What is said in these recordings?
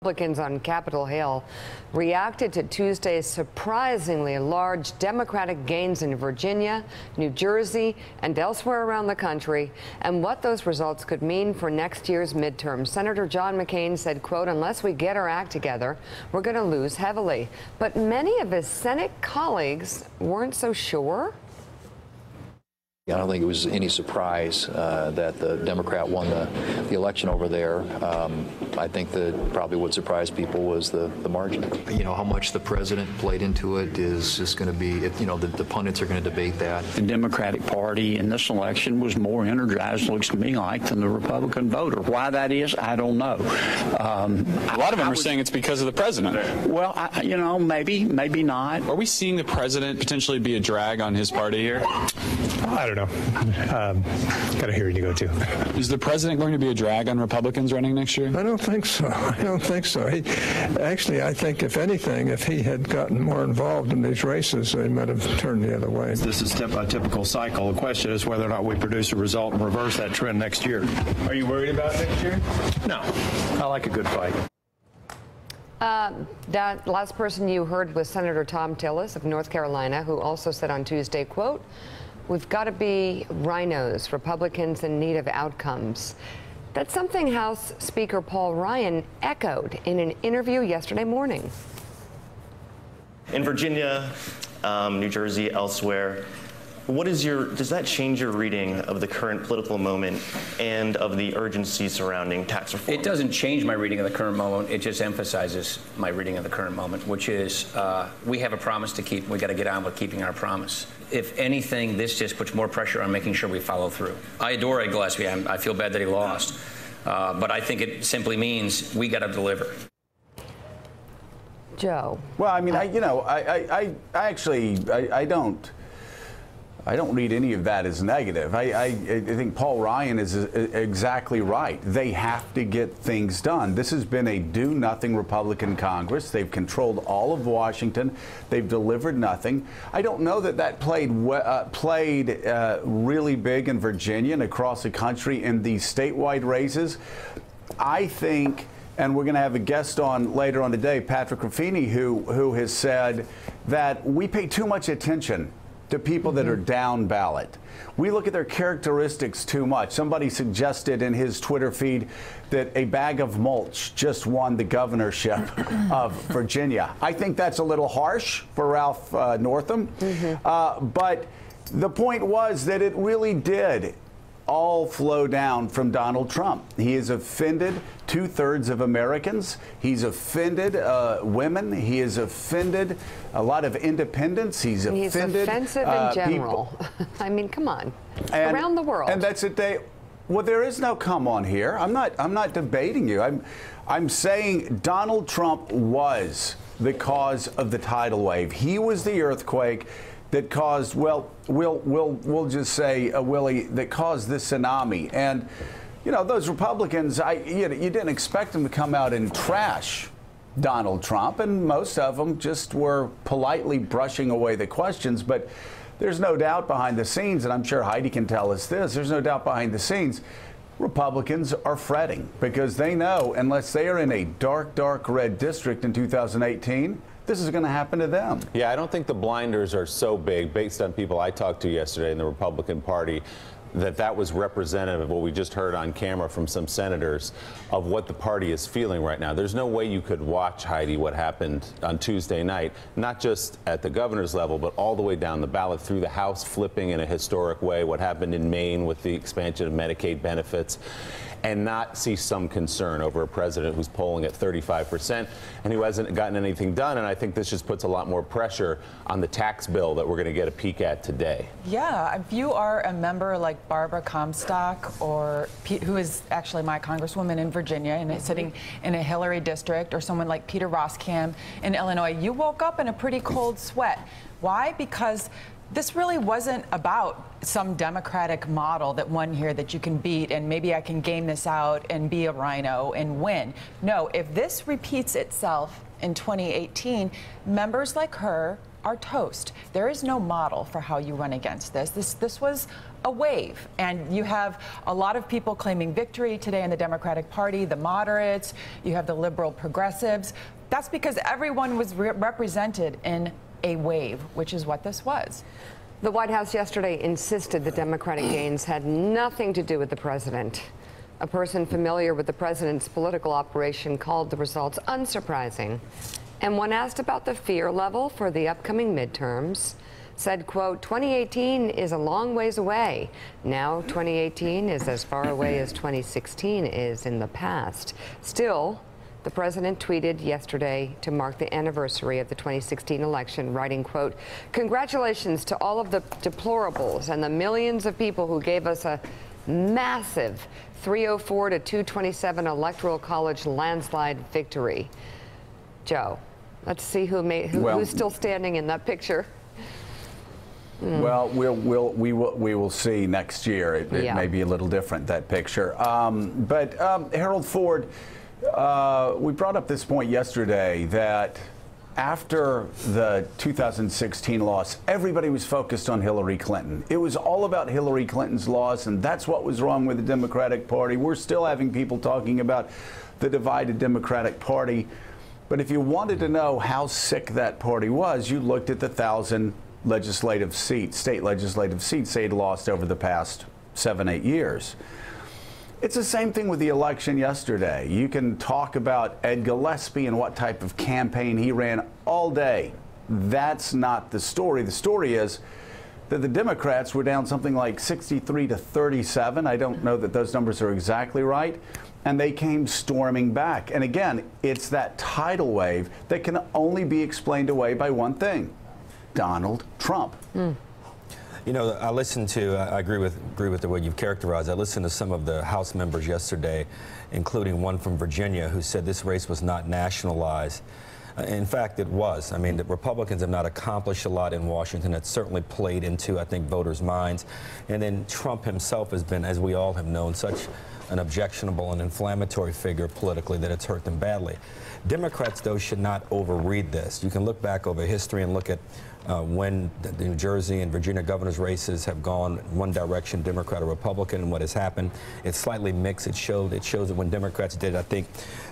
Republicans on Capitol Hill reacted to Tuesday's surprisingly large Democratic gains in Virginia, New Jersey, and elsewhere around the country, and what those results could mean for next year's midterm. Senator John McCain said, quote, "Unless we get our act together, we're going to lose heavily." But many of his Senate colleagues weren't so sure. I don't think it was any surprise that the Democrat won the election over there. I think that probably what surprised people was the margin. You know, how much the president played into it is just going to be, you know, the pundits are going to debate that. The Democratic Party in this election was more energized, looks to me like, than the Republican voter. Why that is, I don't know. A lot of them are saying it's because of the president. Well, you know, maybe not. Are we seeing the president potentially be a drag on his party here? I don't know. Got a hearing to go to. Is the president going to be a drag on Republicans running next year? I don't think so. I don't think so. Actually, I think, if anything, if he had gotten more involved in these races, they might have turned the other way. This is a typical cycle. The question is whether or not we produce a result and reverse that trend next year. Are you worried about next year? No. I like a good fight. That last person you heard was Senator Thom Tillis of North Carolina, who also said on Tuesday, quote, "We've got to be rhinos, Republicans in need of outcomes." That's something House Speaker Paul Ryan echoed in an interview yesterday morning. In Virginia, New Jersey, elsewhere, does that change your reading of the current political moment and of the urgency surrounding tax reform? It doesn't change my reading of the current moment. It just emphasizes my reading of the current moment, which is we have a promise to keep. We got to get on with keeping our promise. If anything, this just puts more pressure on making sure we follow through. I adore Ed Gillespie. I feel bad that he lost. But I think it simply means we got to deliver. Joe. Well, I mean, I don't read any of that as negative. I think Paul Ryan is exactly right. They have to get things done. This has been a do-nothing Republican Congress. They've controlled all of Washington. They've delivered nothing. I don't know that played really big in Virginia and across the country in these statewide races. I think, and we're going to have a guest on later on today, Patrick Ruffini, who has said that we pay too much attention to people that are down ballot. We look at their characteristics too much. Somebody suggested in his Twitter feed that a bag of mulch just won the governorship of Virginia. I think that's a little harsh for Ralph Northam. But the point was that it really did all flow down from Donald Trump. He has offended 2/3 of Americans. He's offended women. He has offended a lot of independents. He's offended offensive in general. I mean, come on. Around the world. And that's well, there is no come on here. I'm not debating you. I'm saying Donald Trump was the cause of the tidal wave. He was the earthquake that caused, well, we'll just say, Willie, that caused this tsunami. And, you know, those Republicans, you didn't expect them to come out and trash Donald Trump, and most of them just were politely brushing away the questions. But there's no doubt behind the scenes, and I'm sure Heidi can tell us this, there's no doubt behind the scenes, Republicans are fretting because they know unless they are in a dark, dark red district in 2018, this is going to happen to them. Yeah, I don't think the blinders are so big, based on people I talked to yesterday in the Republican Party, that was representative of what we just heard on camera from some senators of what the party is feeling right now. There's no way you could watch, Heidi, what happened on Tuesday night, not just at the governor's level, but all the way down the ballot through the House, flipping in a historic way, what happened in Maine with the expansion of Medicaid benefits, and not see some concern over a president who's polling at 35% and who hasn't gotten anything done. And I think this just puts a lot more pressure on the tax bill that we're going to get a peek at today. Yeah, if you are a member like Barbara Comstock, or who is actually my congresswoman in Virginia and is sitting in a Hillary district, or someone like Peter Roskam in Illinois, you woke up in a pretty cold sweat. Why? Because this really wasn't about some Democratic model that won here that you can beat and maybe I can game this out and be a rhino and win. No, if this repeats itself in 2018, members like her are toast. There is no model for how you run against this. This was a wave. And you have a lot of people claiming victory today in the Democratic Party, the moderates, you have the liberal progressives. That's because everyone was represented in a wave, which is what this was. The White House yesterday insisted the Democratic gains had nothing to do with the president. A person familiar with the president's political operation called the results unsurprising. And when asked about the fear level for the upcoming midterms, said, quote, 2018 is a long ways away. Now 2018 is as far away as 2016 is in the past. Still, the president tweeted yesterday to mark the anniversary of the 2016 election, writing, quote, congratulations to all of the deplorables and the millions of people who gave us a massive 304 to 227 Electoral College landslide victory. Joe, let's see who's still standing in that picture. Well, we will see next year. It may be a little different, that picture. But Harold Ford, we brought up this point yesterday that after the 2016 loss, everybody was focused on Hillary Clinton. It was all about Hillary Clinton's loss, and that's what was wrong with the Democratic Party. We're still having people talking about the divided Democratic Party. But if you wanted to know how sick that party was, you looked at the 1,000 legislative seats, state legislative seats they'd lost over the past 7-8 years. It's the same thing with the election yesterday. You can talk about Ed Gillespie and what type of campaign he ran all day. That's not the story. The story is that the Democrats were down something like 63 to 37. I don't know that those numbers are exactly right. And they came storming back. And again, it's that tidal wave that can only be explained away by one thing: Donald Trump. You know, I agree with the way you've characterized. I listened to some of the House members yesterday, including one from Virginia, who said this race was not nationalized. In fact, it was. I mean, the Republicans have not accomplished a lot in Washington. It's certainly played into, I think, voters' minds. And then Trump himself has been, as we all have known, such an objectionable and inflammatory figure politically that it's hurt them badly. Democrats, though, should not overread this. You can look back over history and look at when the New Jersey and Virginia governor's races have gone one direction, Democrat or Republican, and what has happened. It's slightly mixed. It shows that when Democrats did, I think,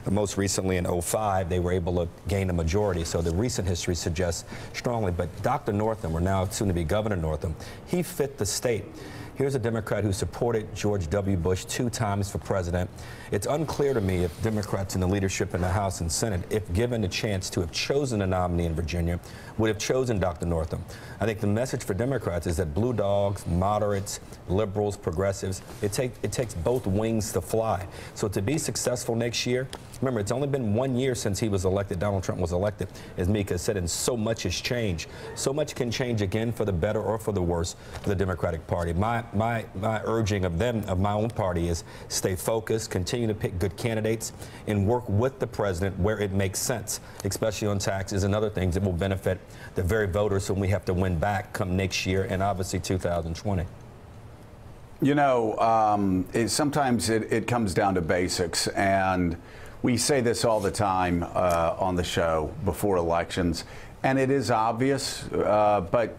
most recently in 2005, they were able to gain a majority. So the recent history suggests strongly. But Dr. Northam, or now soon to be Governor Northam, he fit the state. Here's a Democrat who supported George W. Bush 2 times for president. It's unclear to me if Democrats in the leadership in the House and Senate, if given the chance to have chosen a nominee in Virginia, would have chosen Dr. Northam. I think the message for Democrats is that blue dogs, moderates, liberals, progressives, it takes both wings to fly. So to be successful next year, remember, it's only been 1 year since he was elected, Donald Trump was elected, as Mika said, and so much has changed. So much can change again for the better or for the worse for the Democratic Party. My urging of my own party is stay focused, continue to pick good candidates, and work with the president where it makes sense, especially on taxes and other things that will benefit the very voters whom we have to win back come next year and obviously 2020. You know, sometimes it comes down to basics, and we say this all the time on the show before elections, and it is obvious, but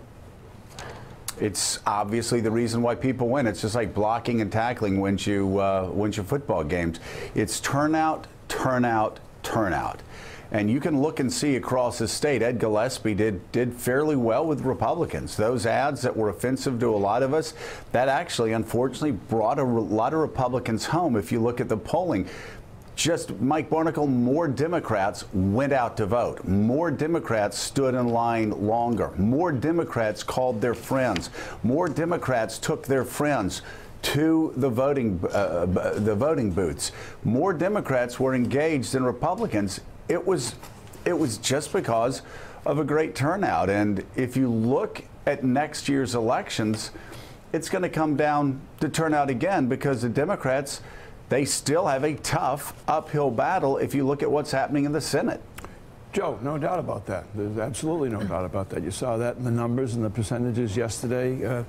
it's obviously the reason why people win. It's just like blocking and tackling wins you football games. It's turnout, turnout, turnout. And you can look and see across the state, Ed Gillespie did fairly well with Republicans. Those ads that were offensive to a lot of us, that actually, unfortunately, brought a lot of Republicans home. If you look at the polling, just Mike Barnicle, more Democrats went out to vote. More Democrats stood in line longer. More Democrats called their friends. More Democrats took their friends to the voting booths. More Democrats were engaged than Republicans. It was just because of a great turnout. And if you look at next year's elections, it's going to come down to turnout again, because the Democrats, they still have a tough uphill battle if you look at what's happening in the Senate. Joe, no doubt about that. There's absolutely no doubt about that. You saw that in the numbers and the percentages yesterday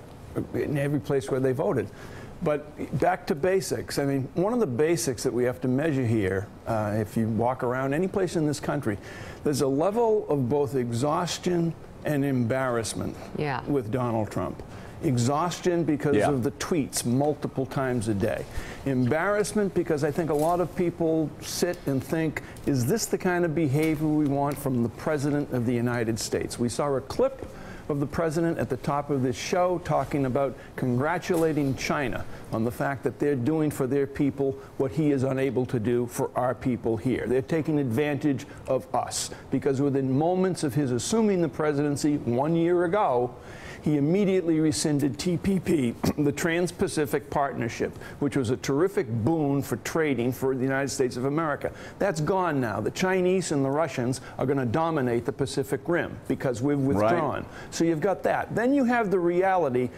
in every place where they voted. But back to basics. I mean, one of the basics that we have to measure here, if you walk around any place in this country, there's a level of both exhaustion and embarrassment with Donald Trump. Exhaustion because of the tweets multiple times a day. Embarrassment because I think a lot of people sit and think, is this the kind of behavior we want from the President of the United States? We saw a clip of the President at the top of this show talking about congratulating China on the fact that they're doing for their people what he is unable to do for our people here. They're taking advantage of us because within moments of his assuming the presidency 1 year ago, he immediately rescinded TPP, the Trans-Pacific Partnership, which was a terrific boon for trading for the United States of America. That's gone now. The Chinese and the Russians are going to dominate the Pacific Rim because we've withdrawn. Right. So you've got that. Then you have the reality.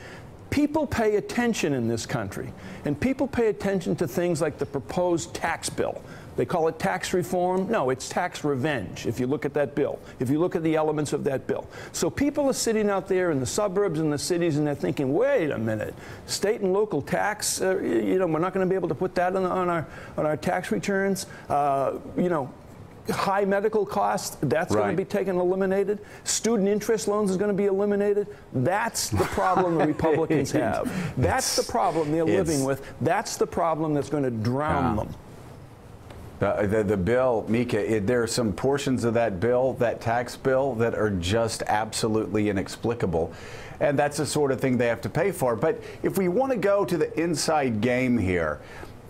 People pay attention in this country, and people pay attention to things like the proposed tax bill. They call it tax reform. No, it's tax revenge, if you look at that bill, if you look at the elements of that bill. So people are sitting out there in the suburbs and the cities, and they're thinking, wait a minute, state and local tax, we're not going to be able to put that on our tax returns. High medical costs, that's going to be eliminated. Student interest loans is going to be eliminated. That's the problem the Republicans have. That's the problem they're living with. That's the problem that's going to drown them. The bill, Mika, there are some portions of that bill, that tax bill, that are just absolutely inexplicable. And that's the sort of thing they have to pay for. But if we want to go to the inside game here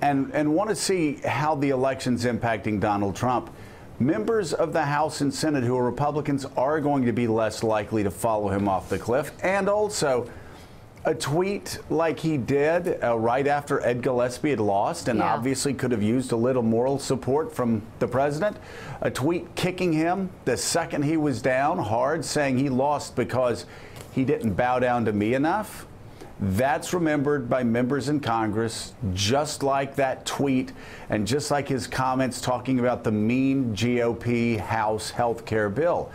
and want to see how the election's impacting Donald Trump, members of the House and Senate who are Republicans are going to be less likely to follow him off the cliff. And also, a tweet like he did right after Ed Gillespie had lost and obviously could have used a little moral support from the president. A tweet kicking him the second he was down hard, saying he lost because he didn't bow down to me enough. That's remembered by members in Congress, just like that tweet and just like his comments talking about the mean GOP House health care bill.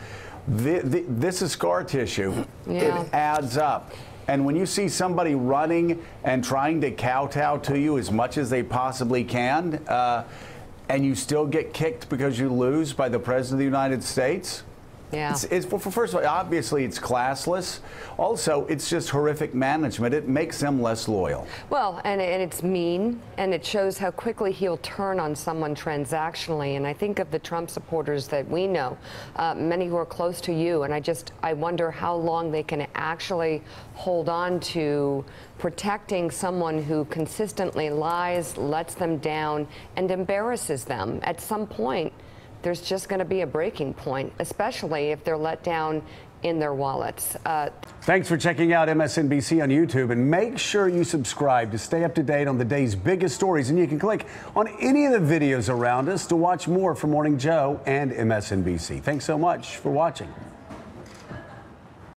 This is scar tissue. It adds up. And when you see somebody running and trying to kowtow to you as much as they possibly can, and you still get kicked because you lose by the President of the United States, first of all, obviously it's classless. Also, it's just horrific management. It makes them less loyal. Well, and it's mean, and it shows how quickly he'll turn on someone transactionally. And I think of the Trump supporters that we know, many who are close to you, and I wonder how long they can actually hold on to protecting someone who consistently lies, lets them down, and embarrasses them. At some point, there's just going to be a breaking point, especially if they're let down in their wallets. Thanks for checking out MSNBC on YouTube, and make sure you subscribe to stay up to date on the day's biggest stories. And you can click on any of the videos around us to watch more from Morning Joe and MSNBC. Thanks so much for watching.